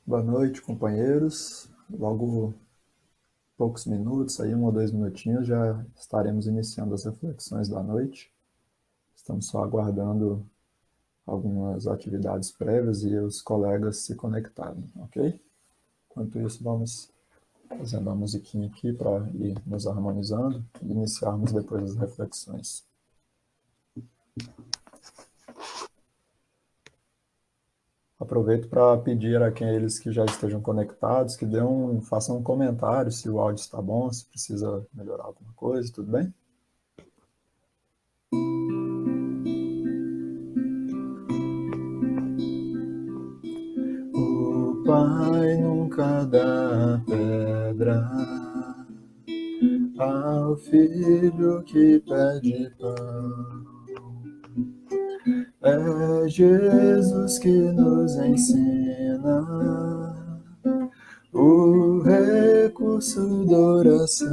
Boa noite, companheiros. Logo poucos minutos, aí 1 ou 2 minutinhos, já estaremos iniciando as reflexões da noite. Estamos só aguardando algumas atividades prévias e os colegas se conectarem, ok? Enquanto isso, vamos fazendo uma musiquinha aqui para ir nos harmonizando e iniciarmos depois as reflexões. Aproveito para pedir a aqueles que já estejam conectados que façam um comentário se o áudio está bom, se precisa melhorar alguma coisa, tudo bem? O pai nunca dá pedra ao filho que pede pão. É Jesus que nos ensina o recurso da oração.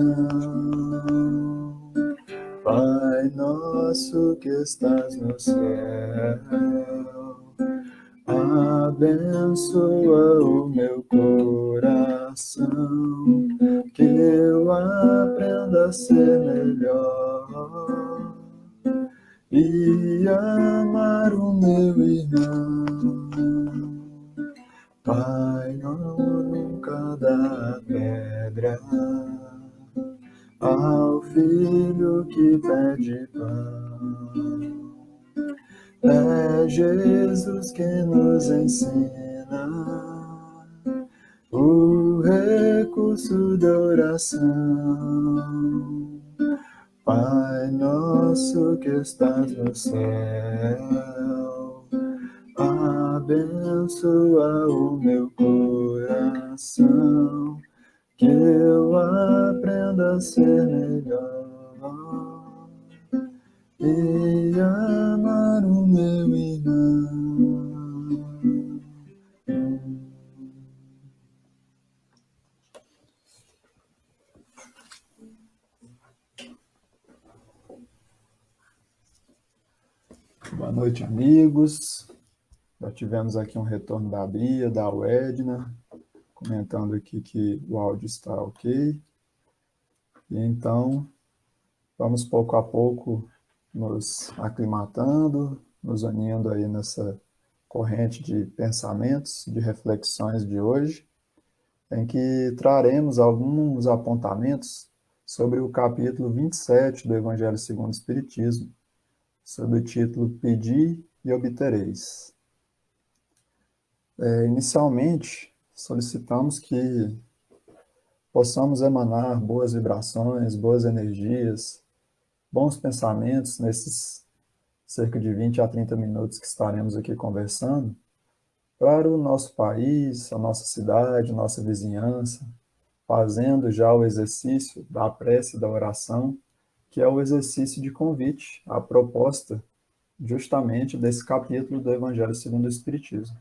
Pai nosso que estás no céu, abençoa o meu coração, que eu aprenda a ser melhor e amar o meu irmão. Pai, nunca dá pedra ao filho que pede pão. É Jesus que nos ensina o recurso da oração. Pai nosso que estás no céu, abençoa o meu coração, que eu aprenda a ser melhor e amar o meu irmão. Boa noite, amigos. Já tivemos aqui um retorno da Bia, da Edna, comentando aqui que o áudio está ok. E então, vamos pouco a pouco nos aclimatando, nos unindo aí nessa corrente de pensamentos, de reflexões de hoje, em que traremos alguns apontamentos sobre o capítulo 27 do Evangelho segundo o Espiritismo, sob o título Pedi e Obtereis. Inicialmente, solicitamos que possamos emanar boas vibrações, boas energias, bons pensamentos nesses cerca de 20 a 30 minutos que estaremos aqui conversando, para o nosso país, a nossa cidade, nossa vizinhança, fazendo já o exercício da prece e da oração, que é o exercício de convite, a proposta justamente desse capítulo do Evangelho segundo o Espiritismo.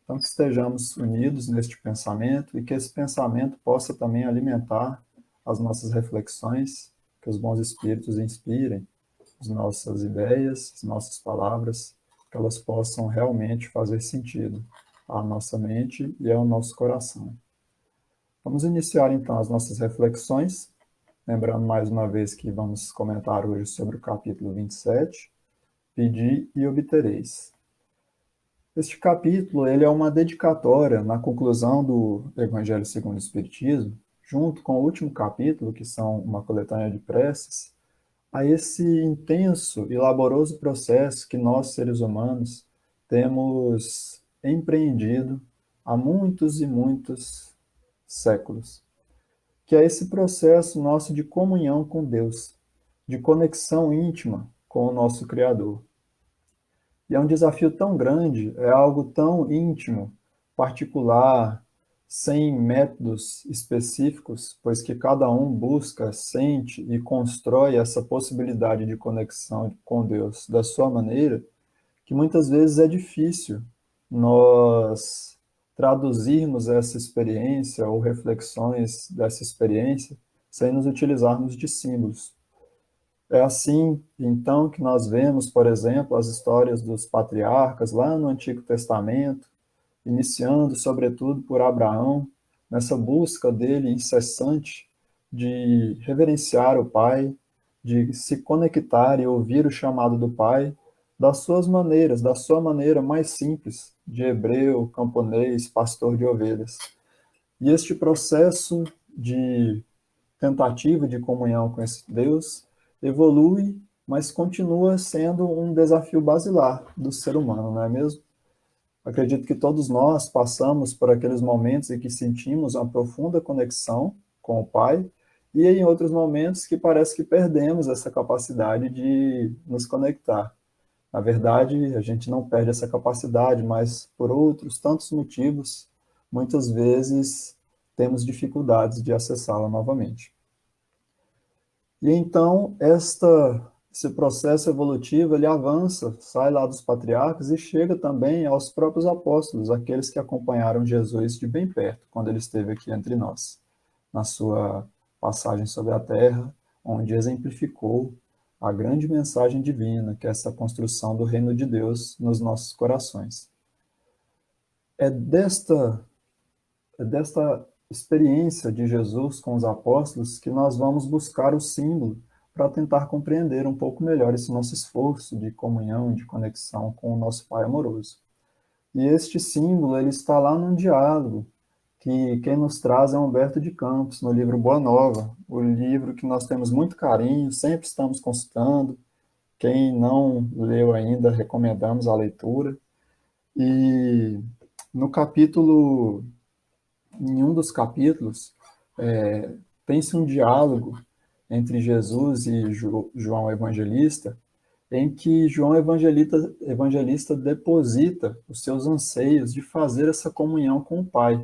Então, que estejamos unidos neste pensamento e que esse pensamento possa também alimentar as nossas reflexões, que os bons espíritos inspirem as nossas ideias, as nossas palavras, que elas possam realmente fazer sentido à nossa mente e ao nosso coração. Vamos iniciar então as nossas reflexões, lembrando mais uma vez que vamos comentar hoje sobre o capítulo 27, Pedi e Obtereis. Este capítulo ele é uma dedicatória na conclusão do Evangelho segundo o Espiritismo, junto com o último capítulo, que são uma coletânea de preces, a esse intenso e laboroso processo que nós, seres humanos, temos empreendido há muitos e muitos séculos, que é esse processo nosso de comunhão com Deus, de conexão íntima com o nosso Criador. E é um desafio tão grande, é algo tão íntimo, particular, sem métodos específicos, pois que cada um busca, sente e constrói essa possibilidade de conexão com Deus da sua maneira, que muitas vezes é difícil nós traduzirmos essa experiência ou reflexões dessa experiência sem nos utilizarmos de símbolos. É assim, então, que nós vemos, por exemplo, as histórias dos patriarcas lá no Antigo Testamento iniciando, sobretudo, por Abraão, nessa busca dele incessante de reverenciar o Pai, de se conectar e ouvir o chamado do Pai das suas maneiras, da sua maneira mais simples, de hebreu, camponês, pastor de ovelhas. E este processo de tentativa de comunhão com esse Deus evolui, mas continua sendo um desafio basilar do ser humano, não é mesmo? Acredito que todos nós passamos por aqueles momentos em que sentimos uma profunda conexão com o Pai e em outros momentos que parece que perdemos essa capacidade de nos conectar. Na verdade, a gente não perde essa capacidade, mas por outros tantos motivos, muitas vezes temos dificuldades de acessá-la novamente. E então, esse processo evolutivo, ele avança, sai lá dos patriarcas e chega também aos próprios apóstolos, aqueles que acompanharam Jesus de bem perto, quando ele esteve aqui entre nós, na sua passagem sobre a terra, onde exemplificou a grande mensagem divina, que é essa construção do reino de Deus nos nossos corações. É desta experiência de Jesus com os apóstolos que nós vamos buscar o símbolo para tentar compreender um pouco melhor esse nosso esforço de comunhão, de conexão com o nosso Pai amoroso. E este símbolo, ele está lá num diálogo que quem nos traz é Humberto de Campos, no livro Boa Nova, o livro que nós temos muito carinho, sempre estamos consultando. Quem não leu ainda, recomendamos a leitura. E no capítulo em um dos capítulos, tem-se um diálogo entre Jesus e João Evangelista, em que João Evangelista deposita os seus anseios de fazer essa comunhão com o Pai.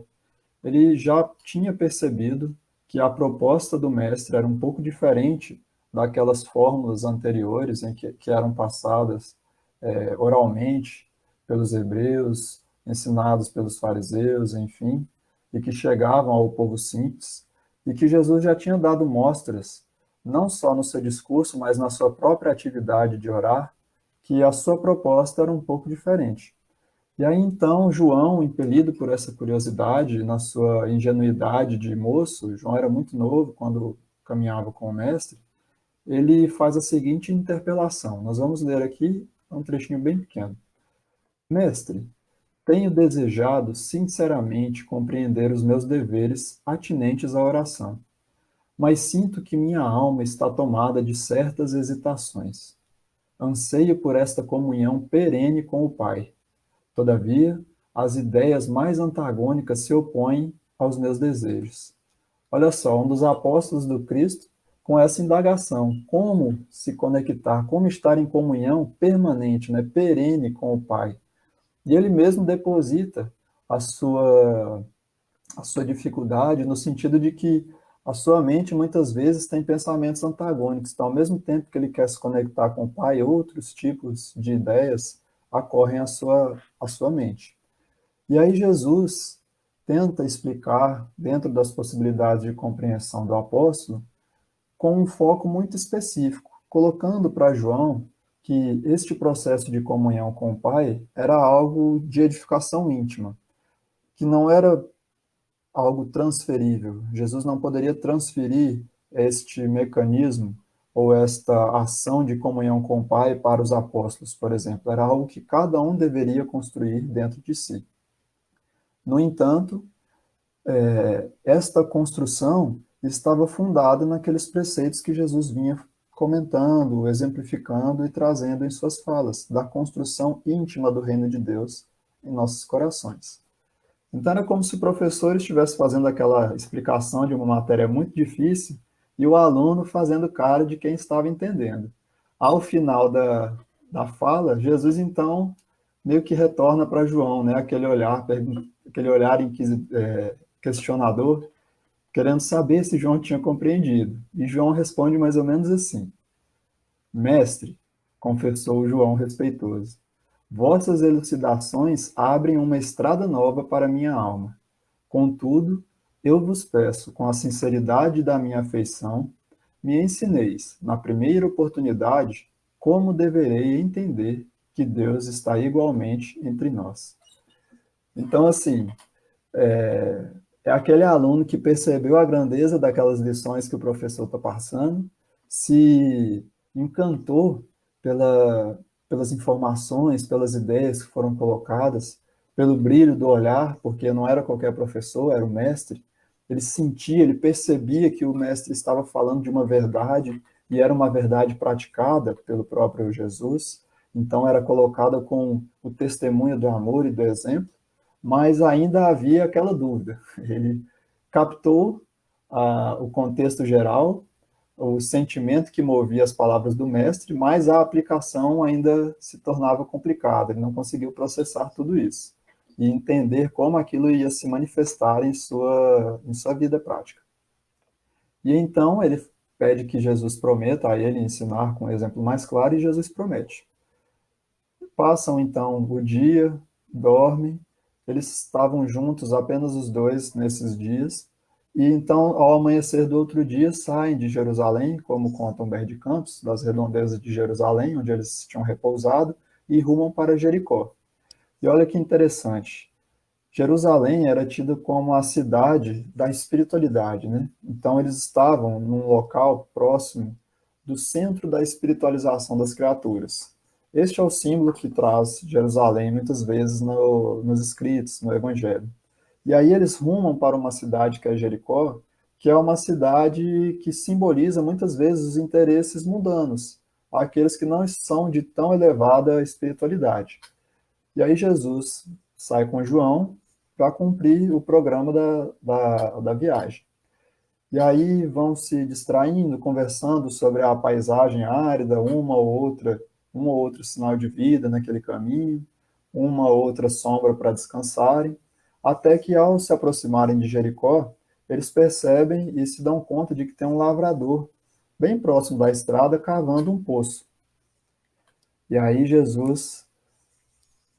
Ele já tinha percebido que a proposta do Mestre era um pouco diferente daquelas fórmulas anteriores em que eram passadas oralmente pelos hebreus, ensinados pelos fariseus, enfim, e que chegavam ao povo simples, e que Jesus já tinha dado mostras, não só no seu discurso, mas na sua própria atividade de orar, que a sua proposta era um pouco diferente. E aí então João, impelido por essa curiosidade, na sua ingenuidade de moço, João era muito novo quando caminhava com o mestre, ele faz a seguinte interpelação. Nós vamos ler aqui um trechinho bem pequeno. Mestre, tenho desejado sinceramente compreender os meus deveres atinentes à oração, mas sinto que minha alma está tomada de certas hesitações. Anseio por esta comunhão perene com o Pai. Todavia, as ideias mais antagônicas se opõem aos meus desejos. Olha só, um dos apóstolos do Cristo com essa indagação, como se conectar, como estar em comunhão permanente, né, perene com o Pai. E ele mesmo deposita a sua dificuldade no sentido de que a sua mente muitas vezes tem pensamentos antagônicos. Então, ao mesmo tempo que ele quer se conectar com o Pai, outros tipos de ideias ocorrem à sua mente. E aí Jesus tenta explicar, dentro das possibilidades de compreensão do apóstolo, com um foco muito específico, colocando para João que este processo de comunhão com o Pai era algo de edificação íntima, que não era algo transferível. Jesus não poderia transferir este mecanismo ou esta ação de comunhão com o Pai para os apóstolos, por exemplo. Era algo que cada um deveria construir dentro de si. No entanto, esta construção estava fundada naqueles preceitos que Jesus vinha comentando, exemplificando e trazendo em suas falas, da construção íntima do reino de Deus em nossos corações. Então era como se o professor estivesse fazendo aquela explicação de uma matéria muito difícil e o aluno fazendo cara de quem estava entendendo. Ao final da fala, Jesus então meio que retorna para João, né? Aquele olhar questionador, querendo saber se João tinha compreendido. E João responde mais ou menos assim: Mestre, confessou João respeitoso, vossas elucidações abrem uma estrada nova para minha alma. Contudo, eu vos peço, com a sinceridade da minha afeição, me ensineis, na primeira oportunidade, como deverei entender que Deus está igualmente entre nós. Então, assim, é, é aquele aluno que percebeu a grandeza daquelas lições que o professor está passando, se encantou pelas informações, pelas ideias que foram colocadas, pelo brilho do olhar, porque não era qualquer professor, era o mestre. Ele sentia, ele percebia que o mestre estava falando de uma verdade e era uma verdade praticada pelo próprio Jesus. Então era colocada com o testemunho do amor e do exemplo, mas ainda havia aquela dúvida. Ele captou o contexto geral, o sentimento que movia as palavras do mestre, mas a aplicação ainda se tornava complicada. Ele não conseguiu processar tudo isso e entender como aquilo ia se manifestar em sua vida prática. E então ele pede que Jesus prometa a ele ensinar com um exemplo mais claro, e Jesus promete. Passam então o dia, dormem, eles estavam juntos, apenas os dois, nesses dias, e então, ao amanhecer do outro dia, saem de Jerusalém, como conta Humberto de Campos, das redondezas de Jerusalém, onde eles tinham repousado, e rumam para Jericó. E olha que interessante, Jerusalém era tida como a cidade da espiritualidade, né? Então eles estavam num local próximo do centro da espiritualização das criaturas. Este é o símbolo que traz Jerusalém muitas vezes nos escritos, no Evangelho. E aí eles rumam para uma cidade que é Jericó, que é uma cidade que simboliza muitas vezes os interesses mundanos, aqueles que não são de tão elevada espiritualidade. E aí Jesus sai com João para cumprir o programa da viagem. E aí vão se distraindo, conversando sobre a paisagem árida, um ou outro sinal de vida naquele caminho, uma ou outra sombra para descansarem, até que ao se aproximarem de Jericó, eles percebem e se dão conta de que tem um lavrador bem próximo da estrada cavando um poço. E aí Jesus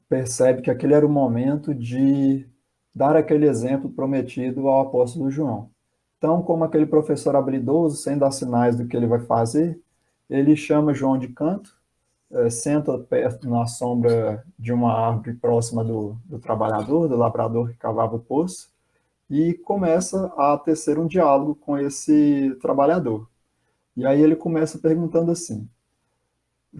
percebe que aquele era o momento de dar aquele exemplo prometido ao apóstolo João. Então, como aquele professor habilidoso, sem dar sinais do que ele vai fazer, ele chama João de canto, senta perto na sombra de uma árvore próxima do trabalhador, do lavrador que cavava o poço, e começa a tecer um diálogo com esse trabalhador. E aí ele começa perguntando assim: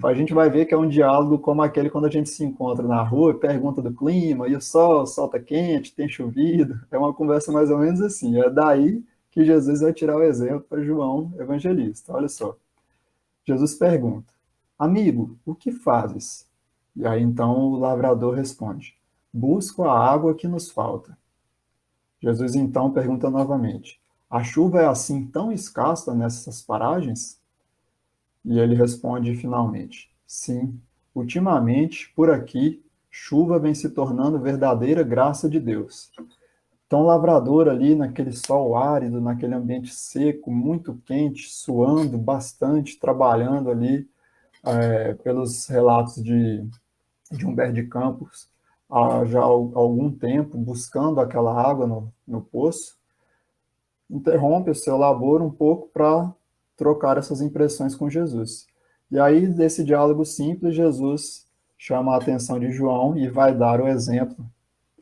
a gente vai ver que é um diálogo como aquele quando a gente se encontra na rua, pergunta do clima, e o sol tá quente, tem chovido. É uma conversa mais ou menos assim. É daí que Jesus vai tirar o exemplo para João Evangelista. Olha só. Jesus pergunta: Amigo, o que fazes? E aí então o lavrador responde: Busco a água que nos falta. Jesus então pergunta novamente: A chuva é assim tão escassa nessas paragens? E ele responde finalmente: Sim, ultimamente, por aqui, chuva vem se tornando verdadeira graça de Deus. Então, o lavrador ali, naquele sol árido, naquele ambiente seco, muito quente, suando bastante, trabalhando ali, pelos relatos de Humberto de Campos, há já algum tempo, buscando aquela água no poço, interrompe o seu labor um pouco para trocar essas impressões com Jesus. E aí, desse diálogo simples, Jesus chama a atenção de João e vai dar o exemplo,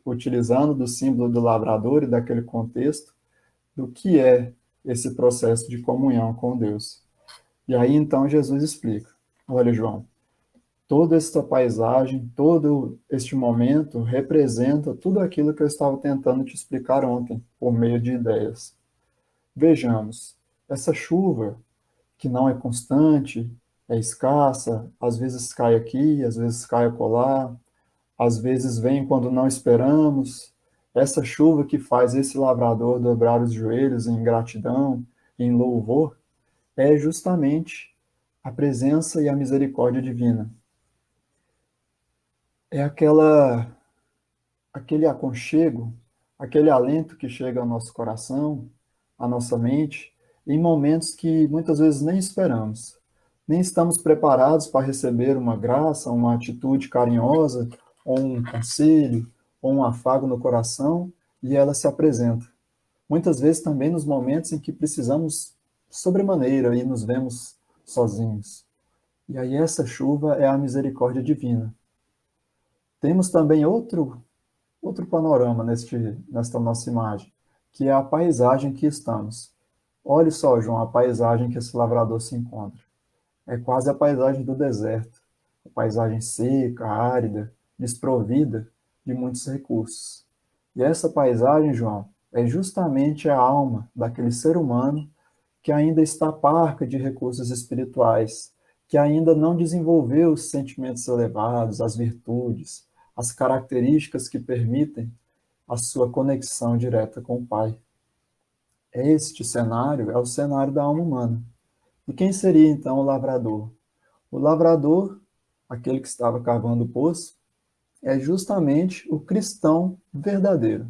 utilizando do símbolo do lavrador e daquele contexto, do que é esse processo de comunhão com Deus. E aí, então, Jesus explica: Olha, João, toda esta paisagem, todo este momento representa tudo aquilo que eu estava tentando te explicar ontem, por meio de ideias. Vejamos, essa chuva, que não é constante, é escassa, às vezes cai aqui, às vezes cai acolá, às vezes vem quando não esperamos. Essa chuva que faz esse lavrador dobrar os joelhos em gratidão, em louvor, é justamente a presença e a misericórdia divina. É aquele aconchego, aquele alento que chega ao nosso coração, à nossa mente, em momentos que muitas vezes nem esperamos. Nem estamos preparados para receber uma graça, uma atitude carinhosa, ou um conselho, ou um afago no coração, e ela se apresenta. Muitas vezes também nos momentos em que precisamos sobremaneira e nos vemos sozinhos. E aí essa chuva é a misericórdia divina. Temos também outro panorama nesta nossa imagem, que é a paisagem que estamos. Olhe só, João, a paisagem que esse lavrador se encontra. É quase a paisagem do deserto, a paisagem seca, árida, desprovida de muitos recursos. E essa paisagem, João, é justamente a alma daquele ser humano que ainda está parca de recursos espirituais, que ainda não desenvolveu os sentimentos elevados, as virtudes, as características que permitem a sua conexão direta com o Pai. Este cenário é o cenário da alma humana. E quem seria então o lavrador? O lavrador, aquele que estava cavando o poço, é justamente o cristão verdadeiro.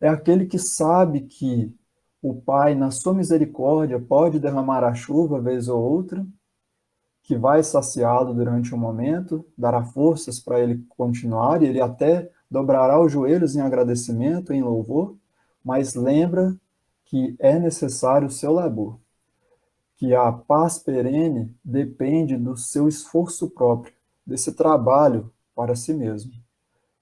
É aquele que sabe que o Pai, na sua misericórdia, pode derramar a chuva vez ou outra, que vai saciá-lo durante um momento, dará forças para ele continuar, e ele até dobrará os joelhos em agradecimento, em louvor, mas lembra que é necessário o seu labor, que a paz perene depende do seu esforço próprio, desse trabalho para si mesmo.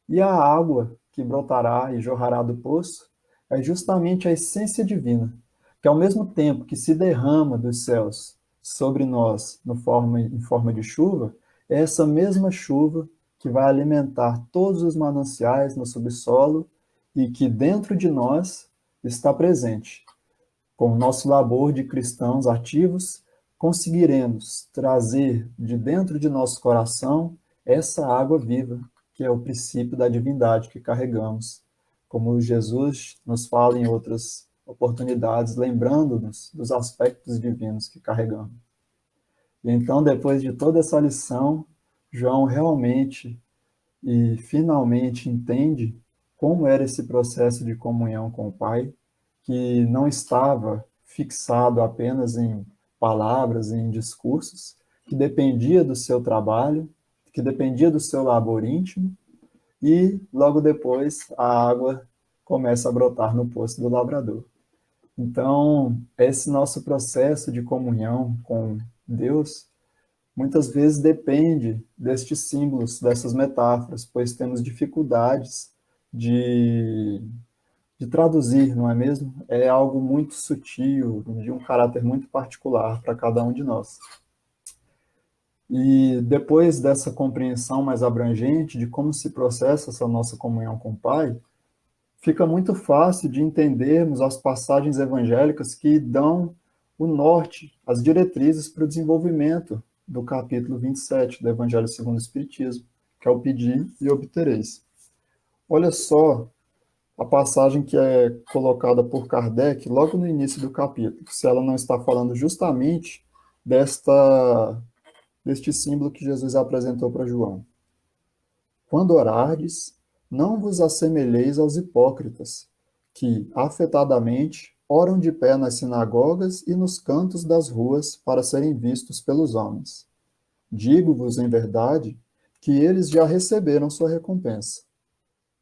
E a água que brotará e jorrará do poço é justamente a essência divina, que ao mesmo tempo que se derrama dos céus sobre nós em forma de chuva, é essa mesma chuva que vai alimentar todos os mananciais no subsolo e que dentro de nós está presente. Com o nosso labor de cristãos ativos, conseguiremos trazer de dentro de nosso coração essa água viva, que é o princípio da divindade que carregamos. Como Jesus nos fala em outras oportunidades, lembrando-nos dos aspectos divinos que carregamos. E então, depois de toda essa lição, João realmente e finalmente entende como era esse processo de comunhão com o Pai, que não estava fixado apenas em palavras, em discursos, que dependia do seu trabalho, que dependia do seu labor íntimo, e logo depois a água começa a brotar no poço do lavrador. Então, esse nosso processo de comunhão com Deus muitas vezes depende destes símbolos, dessas metáforas, pois temos dificuldades de, de traduzir, não é mesmo? É algo muito sutil, de um caráter muito particular para cada um de nós. E depois dessa compreensão mais abrangente de como se processa essa nossa comunhão com o Pai, fica muito fácil de entendermos as passagens evangélicas que dão o norte, as diretrizes para o desenvolvimento do capítulo 27 do Evangelho segundo o Espiritismo, que é o pedir e obtereis. Olha só a passagem que é colocada por Kardec logo no início do capítulo, se ela não está falando justamente deste símbolo que Jesus apresentou para João. Quando orardes, não vos assemelheis aos hipócritas, que, afetadamente, oram de pé nas sinagogas e nos cantos das ruas para serem vistos pelos homens. Digo-vos, em verdade, que eles já receberam sua recompensa.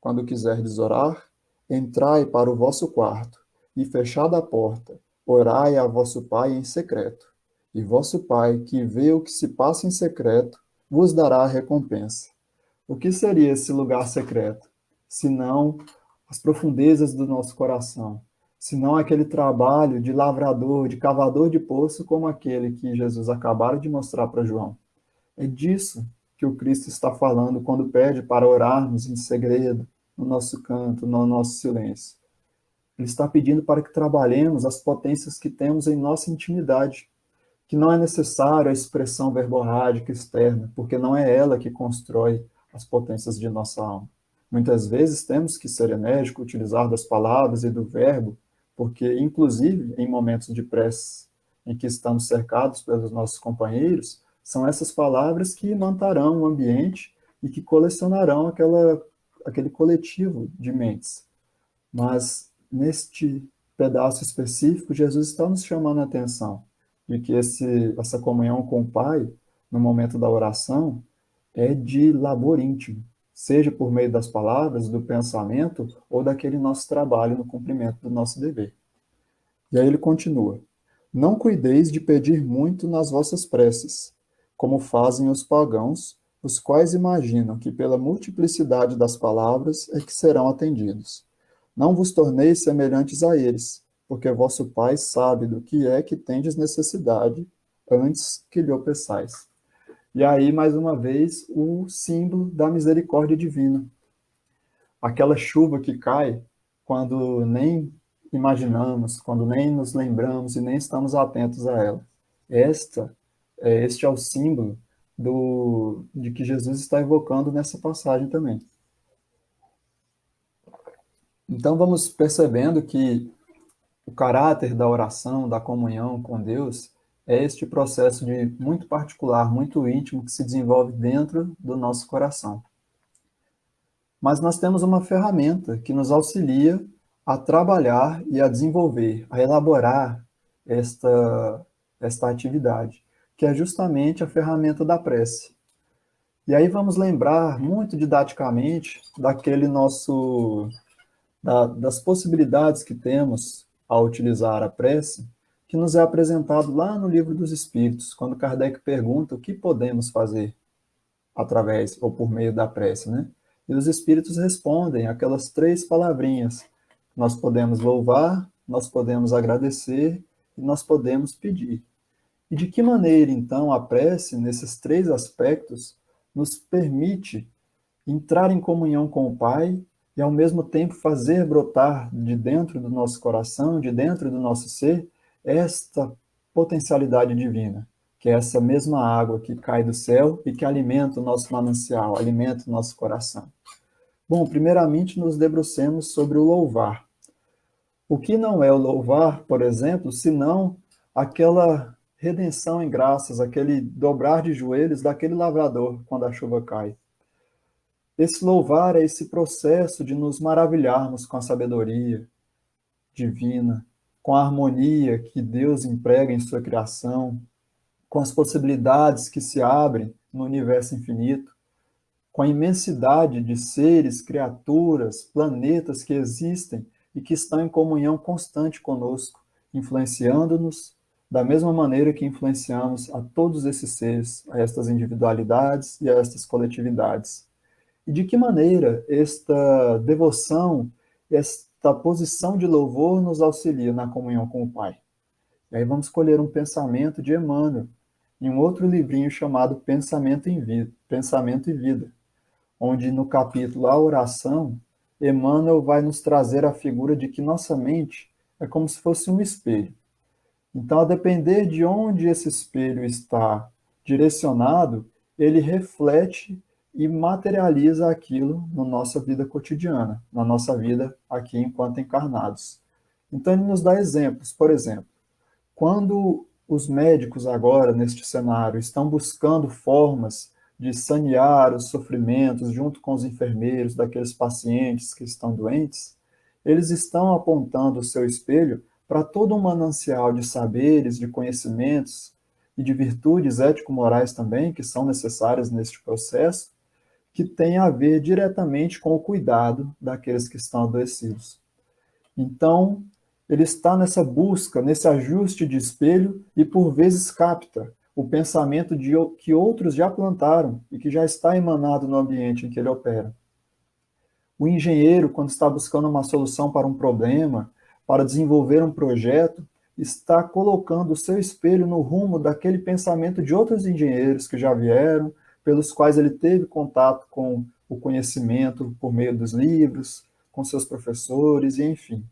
Quando quiserdes orar, entrai para o vosso quarto, e, fechada a porta, orai a vosso Pai em secreto. E vosso Pai, que vê o que se passa em secreto, vos dará a recompensa. O que seria esse lugar secreto? Senão as profundezas do nosso coração, senão aquele trabalho de lavrador, de cavador de poço, como aquele que Jesus acabara de mostrar para João. É disso que o Cristo está falando quando pede para orarmos em segredo, no nosso canto, no nosso silêncio. Ele está pedindo para que trabalhemos as potências que temos em nossa intimidade, que não é necessário a expressão verborrágica externa, porque não é ela que constrói as potências de nossa alma. Muitas vezes temos que ser enérgico, utilizar das palavras e do verbo, porque, inclusive, em momentos de prece em que estamos cercados pelos nossos companheiros, são essas palavras que mantarão o ambiente e que colecionarão aquele coletivo de mentes. Mas, neste pedaço específico, Jesus está nos chamando a atenção de que essa comunhão com o Pai, no momento da oração, é de labor íntimo, seja por meio das palavras, do pensamento ou daquele nosso trabalho no cumprimento do nosso dever. E aí ele continua: Não cuideis de pedir muito nas vossas preces, como fazem os pagãos, os quais imaginam que pela multiplicidade das palavras é que serão atendidos. Não vos torneis semelhantes a eles, porque vosso Pai sabe do que é que tendes necessidade antes que lhe o peçais. E aí, mais uma vez, o símbolo da misericórdia divina. Aquela chuva que cai quando nem imaginamos, quando nem nos lembramos e nem estamos atentos a ela. Este é o símbolo de que Jesus está evocando nessa passagem também. Então vamos percebendo que o caráter da oração, da comunhão com Deus, é este processo de muito particular, muito íntimo, que se desenvolve dentro do nosso coração. Mas nós temos uma ferramenta que nos auxilia a trabalhar e a desenvolver, a elaborar esta atividade, que é justamente a ferramenta da prece. E aí vamos lembrar muito didaticamente das possibilidades que temos ao utilizar a prece, que nos é apresentado lá no Livro dos Espíritos, quando Kardec pergunta o que podemos fazer através ou por meio da prece, né? E os Espíritos respondem aquelas três palavrinhas: nós podemos louvar, nós podemos agradecer e nós podemos pedir. E de que maneira, então, a prece, nesses três aspectos, nos permite entrar em comunhão com o Pai e, ao mesmo tempo, fazer brotar de dentro do nosso coração, de dentro do nosso ser, esta potencialidade divina, que é essa mesma água que cai do céu e que alimenta o nosso manancial, alimenta o nosso coração. Bom, primeiramente nos debrucemos sobre o louvar. O que não é o louvar, por exemplo, senão aquela redenção em graças, aquele dobrar de joelhos daquele lavrador quando a chuva cai. Esse louvar é esse processo de nos maravilharmos com a sabedoria divina, com a harmonia que Deus emprega em sua criação, com as possibilidades que se abrem no universo infinito, com a imensidade de seres, criaturas, planetas que existem e que estão em comunhão constante conosco, influenciando-nos da mesma maneira que influenciamos a todos esses seres, a estas individualidades e a estas coletividades. E de que maneira esta devoção, esta posição de louvor nos auxilia na comunhão com o Pai? E aí vamos escolher um pensamento de Emmanuel, em um outro livrinho chamado Pensamento e Vida, onde no capítulo A Oração, Emmanuel vai nos trazer a figura de que nossa mente é como se fosse um espelho. Então, a depender de onde esse espelho está direcionado, ele reflete e materializa aquilo na nossa vida cotidiana, na nossa vida aqui enquanto encarnados. Então, ele nos dá exemplos. Por exemplo, quando os médicos agora, neste cenário, estão buscando formas de sanear os sofrimentos junto com os enfermeiros daqueles pacientes que estão doentes, eles estão apontando o seu espelho para todo um manancial de saberes, de conhecimentos e de virtudes ético-morais também, que são necessárias neste processo, que tem a ver diretamente com o cuidado daqueles que estão adoecidos. Então, ele está nessa busca, nesse ajuste de espelho e, por vezes, capta o pensamento que outros já plantaram e que já está emanado no ambiente em que ele opera. O engenheiro, quando está buscando uma solução para um problema, para desenvolver um projeto, está colocando o seu espelho no rumo daquele pensamento de outros engenheiros que já vieram, pelos quais ele teve contato com o conhecimento por meio dos livros, com seus professores, e enfim.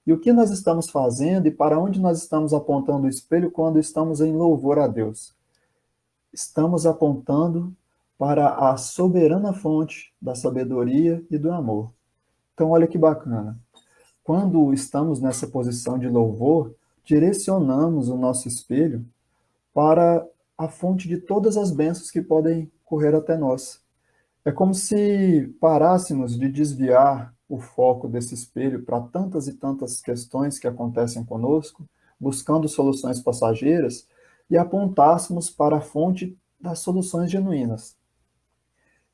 E o que nós estamos fazendo e para onde nós estamos apontando o espelho quando estamos em louvor a Deus? Estamos apontando para a soberana fonte da sabedoria e do amor. Então, olha que bacana. Quando estamos nessa posição de louvor, direcionamos o nosso espelho para a fonte de todas as bênçãos que podem correr até nós. É como se parássemos de desviar o foco desse espelho para tantas e tantas questões que acontecem conosco, buscando soluções passageiras, e apontássemos para a fonte das soluções genuínas.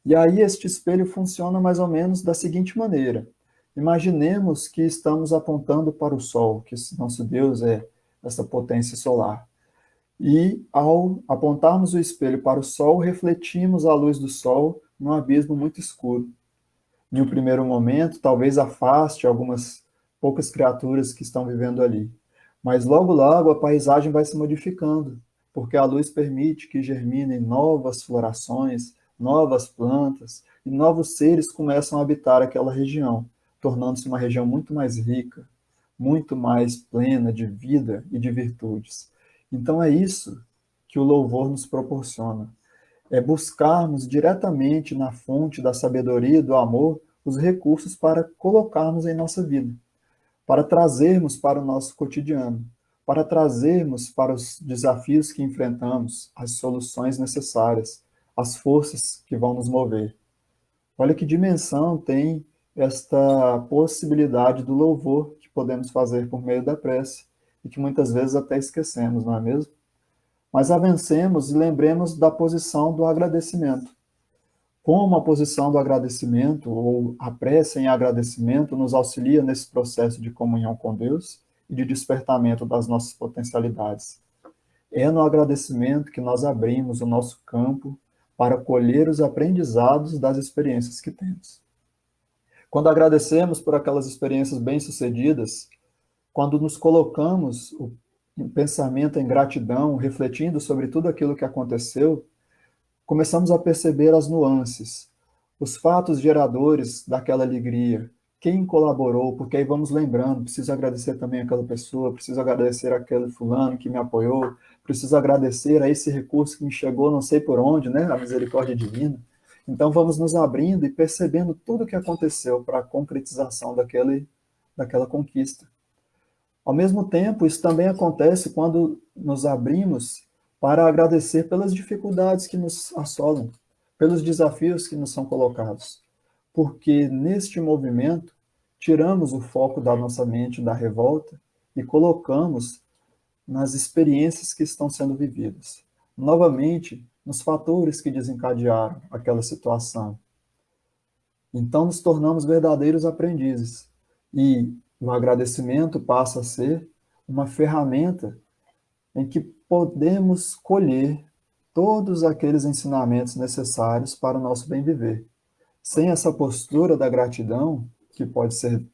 E aí este espelho funciona mais ou menos da seguinte maneira: imaginemos que estamos apontando para o Sol, que nosso Deus é essa potência solar. E, ao apontarmos o espelho para o sol, refletimos a luz do sol num abismo muito escuro. Em um primeiro momento, talvez afaste algumas poucas criaturas que estão vivendo ali. Mas logo, logo, a paisagem vai se modificando, porque a luz permite que germinem novas florações, novas plantas, e novos seres começam a habitar aquela região, tornando-se uma região muito mais rica, muito mais plena de vida e de virtudes. Então é isso que o louvor nos proporciona, é buscarmos diretamente na fonte da sabedoria e do amor os recursos para colocarmos em nossa vida, para trazermos para o nosso cotidiano, para trazermos para os desafios que enfrentamos as soluções necessárias, as forças que vão nos mover. Olha que dimensão tem esta possibilidade do louvor que podemos fazer por meio da prece e que muitas vezes até esquecemos, não é mesmo? Mas avancemos e lembremos da posição do agradecimento. Como a posição do agradecimento, ou a prece em agradecimento, nos auxilia nesse processo de comunhão com Deus e de despertamento das nossas potencialidades. É no agradecimento que nós abrimos o nosso campo para colher os aprendizados das experiências que temos. Quando agradecemos por aquelas experiências bem-sucedidas, quando nos colocamos em pensamento em gratidão, refletindo sobre tudo aquilo que aconteceu, começamos a perceber as nuances, os fatos geradores daquela alegria, quem colaborou, porque aí vamos lembrando, preciso agradecer também aquela pessoa, preciso agradecer aquele fulano que me apoiou, preciso agradecer a esse recurso que me chegou não sei por onde, né, a misericórdia divina. Então vamos nos abrindo e percebendo tudo o que aconteceu para a concretização daquela conquista. Ao mesmo tempo, isso também acontece quando nos abrimos para agradecer pelas dificuldades que nos assolam, pelos desafios que nos são colocados. Porque neste movimento, tiramos o foco da nossa mente da revolta e colocamos nas experiências que estão sendo vividas. Novamente, nos fatores que desencadearam aquela situação. Então, nos tornamos verdadeiros aprendizes. E o agradecimento passa a ser uma ferramenta em que podemos colher todos aqueles ensinamentos necessários para o nosso bem viver. Sem essa postura da gratidão, que pode ser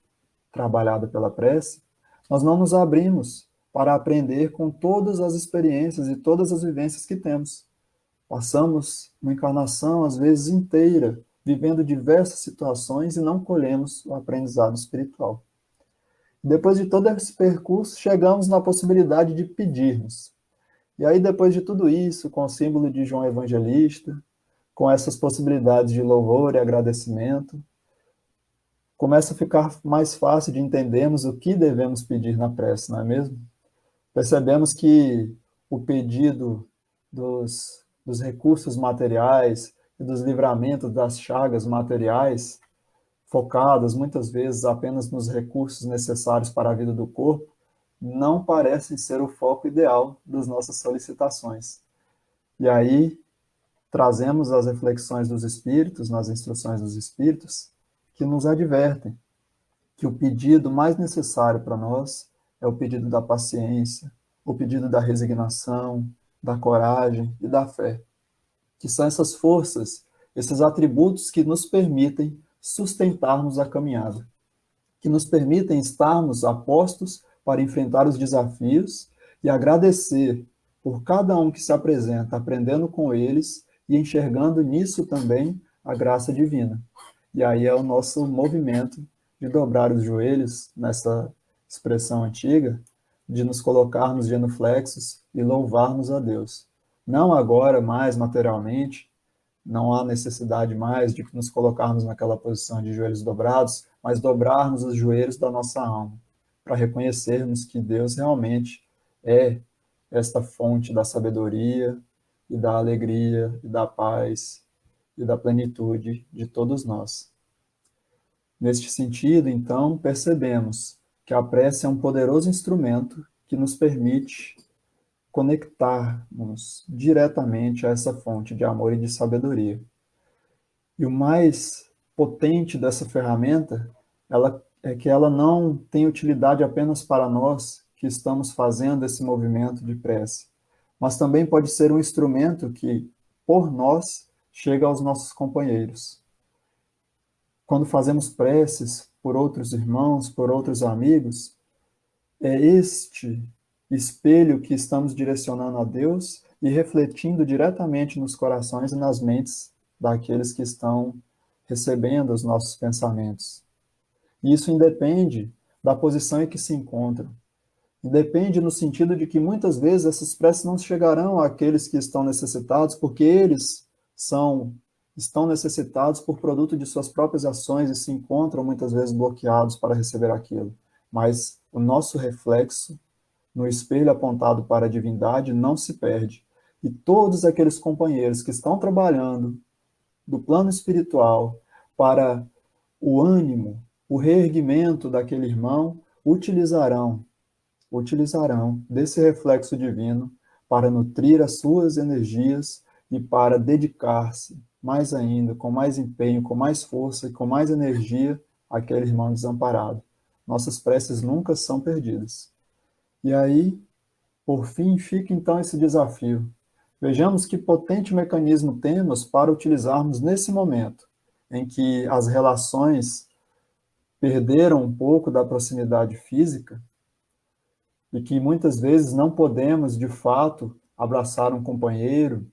trabalhada pela prece, nós não nos abrimos para aprender com todas as experiências e todas as vivências que temos. Passamos uma encarnação, às vezes, inteira, vivendo diversas situações e não colhemos o aprendizado espiritual. Depois de todo esse percurso, chegamos na possibilidade de pedirmos. E aí, depois de tudo isso, com o símbolo de João Evangelista, com essas possibilidades de louvor e agradecimento, começa a ficar mais fácil de entendermos o que devemos pedir na prece, não é mesmo? Percebemos que o pedido dos recursos materiais e dos livramentos das chagas materiais, focadas muitas vezes apenas nos recursos necessários para a vida do corpo, não parecem ser o foco ideal das nossas solicitações. E aí trazemos as reflexões dos Espíritos, nas instruções dos Espíritos, que nos advertem que o pedido mais necessário para nós é o pedido da paciência, o pedido da resignação, da coragem e da fé, que são essas forças, esses atributos que nos permitem sustentarmos a caminhada, que nos permitem estarmos a postos para enfrentar os desafios e agradecer por cada um que se apresenta, aprendendo com eles e enxergando nisso também a graça divina. E aí é o nosso movimento de dobrar os joelhos, nessa expressão antiga, de nos colocarmos genuflexos e louvarmos a Deus. Não agora mais materialmente, não há necessidade mais de nos colocarmos naquela posição de joelhos dobrados, mas dobrarmos os joelhos da nossa alma, para reconhecermos que Deus realmente é esta fonte da sabedoria e da alegria e da paz e da plenitude de todos nós. Neste sentido, então, percebemos que a prece é um poderoso instrumento que nos permite conectarmos diretamente a essa fonte de amor e de sabedoria. E o mais potente dessa ferramenta é que ela não tem utilidade apenas para nós que estamos fazendo esse movimento de prece, mas também pode ser um instrumento que, por nós, chega aos nossos companheiros. Quando fazemos preces por outros irmãos, por outros amigos, é este espelho que estamos direcionando a Deus e refletindo diretamente nos corações e nas mentes daqueles que estão recebendo os nossos pensamentos. E isso independe da posição em que se encontram. Independe no sentido de que muitas vezes essas preces não chegarão àqueles que estão necessitados, porque eles estão necessitados por produto de suas próprias ações e se encontram muitas vezes bloqueados para receber aquilo. Mas o nosso reflexo no espelho apontado para a divindade não se perde. E todos aqueles companheiros que estão trabalhando do plano espiritual para o ânimo, o reerguimento daquele irmão, utilizarão desse reflexo divino para nutrir as suas energias e para dedicar-se mais ainda, com mais empenho, com mais força e com mais energia àquele irmão desamparado. Nossas preces nunca são perdidas. E aí, por fim, fica então esse desafio. Vejamos que potente mecanismo temos para utilizarmos nesse momento, em que as relações perderam um pouco da proximidade física e que muitas vezes não podemos, de fato, abraçar um companheiro,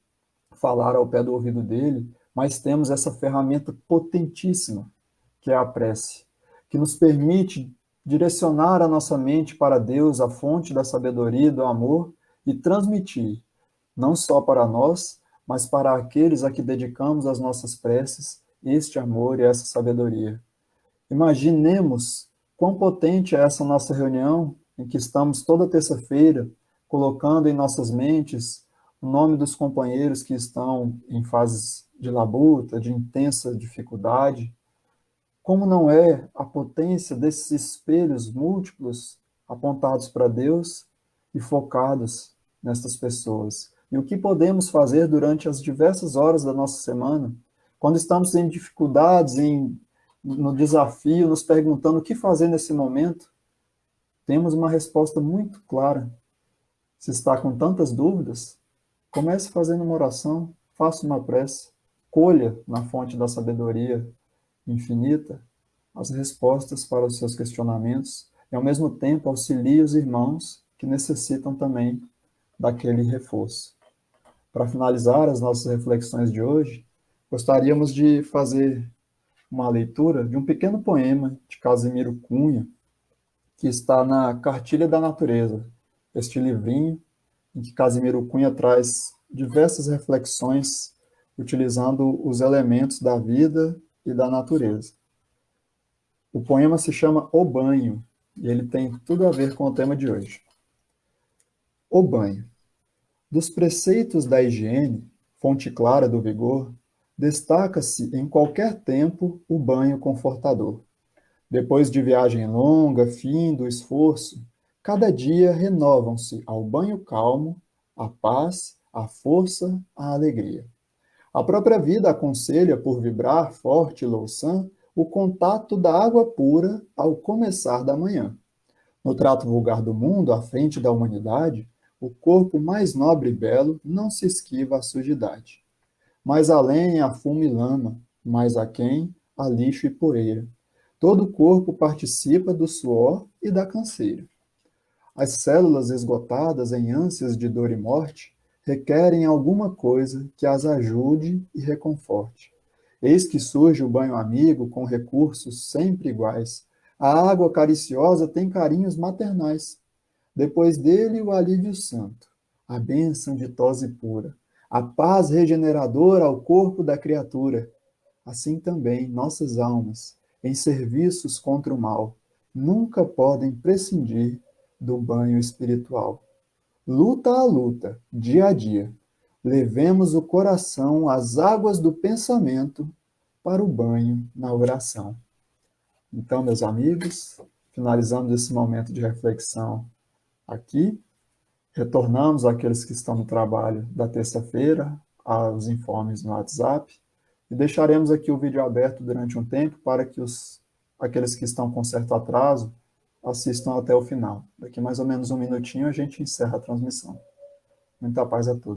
falar ao pé do ouvido dele, mas temos essa ferramenta potentíssima, que é a prece, que nos permite direcionar a nossa mente para Deus, a fonte da sabedoria e do amor, e transmitir, não só para nós, mas para aqueles a que dedicamos as nossas preces, este amor e essa sabedoria. Imaginemos quão potente é essa nossa reunião, em que estamos toda terça-feira colocando em nossas mentes o nome dos companheiros que estão em fases de labuta, de intensa dificuldade. Como não é a potência desses espelhos múltiplos apontados para Deus e focados nestas pessoas? E o que podemos fazer durante as diversas horas da nossa semana, quando estamos em dificuldades, no desafio, nos perguntando o que fazer nesse momento? Temos uma resposta muito clara. Se está com tantas dúvidas, comece fazendo uma oração, faça uma prece, colha na fonte da sabedoria infinita as respostas para os seus questionamentos e, ao mesmo tempo, auxilie os irmãos que necessitam também daquele reforço. Para finalizar as nossas reflexões de hoje, gostaríamos de fazer uma leitura de um pequeno poema de Casimiro Cunha, que está na Cartilha da Natureza, este livrinho em que Casimiro Cunha traz diversas reflexões utilizando os elementos da vida e da natureza. O poema se chama O Banho, e ele tem tudo a ver com o tema de hoje. O banho. Dos preceitos da higiene, fonte clara do vigor, destaca-se em qualquer tempo o banho confortador. Depois de viagem longa, fim do esforço, cada dia renovam-se ao banho calmo a paz, a força, a alegria. A própria vida aconselha, por vibrar forte e louçã, o contato da água pura ao começar da manhã. No trato vulgar do mundo, à frente da humanidade, o corpo mais nobre e belo não se esquiva à sujidade. Mais além a fumo e lama, mais aquém a lixo e poeira. Todo o corpo participa do suor e da canseira. As células esgotadas em ânsias de dor e morte requerem alguma coisa que as ajude e reconforte. Eis que surge o banho amigo com recursos sempre iguais. A água cariciosa tem carinhos maternais. Depois dele, o alívio santo, a bênção de tosse pura, a paz regeneradora ao corpo da criatura. Assim também nossas almas, em serviços contra o mal, nunca podem prescindir do banho espiritual. Luta a luta, dia a dia, levemos o coração às águas do pensamento para o banho na oração. Então, meus amigos, finalizamos esse momento de reflexão aqui, retornamos àqueles que estão no trabalho da terça-feira, aos informes no WhatsApp, e deixaremos aqui o vídeo aberto durante um tempo para que aqueles que estão com certo atraso assistam até o final. Daqui mais ou menos um minutinho a gente encerra a transmissão. Muita paz a todos.